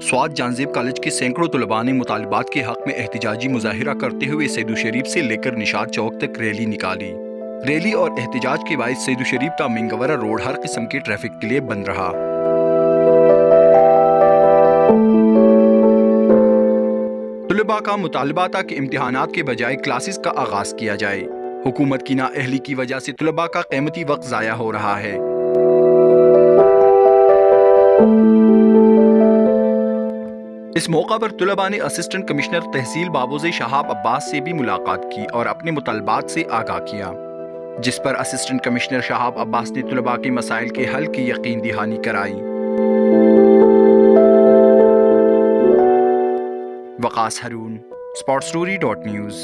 Swat Janzeb college के सैकड़ों तलबा ने मुतालबात के हक में एहतजाजी मुजाहिरा करते हुए सैयदू शरीफ से लेकर निशात चौक तक रैली निकाली। रैली और एहतजाज के बाद सैयदू शरीफ का मिंगवरा रोड हर किस्म के ट्रैफिक के लिए बंद रहा। तलबा का मुतालबा था कि इम्तिहानात के बजाय क्लासेस का आगाज किया जाए। हुकूमत की नाअहली की वजह से तलबा का कीमती वक्त ज़ाया हो रहा है। इस मौका पर तलबा ने असिस्टेंट कमिश्नर तहसील बाबूज़े शहाब अब्बास से भी मुलाकात की और अपने मुतालबात से आगाह किया, जिस पर असिस्टेंट कमिश्नर शहाब अब्बास ने तलबा के मसाइल के हल की यकीन दहानी कराई। वकास हारून, sportstory.news।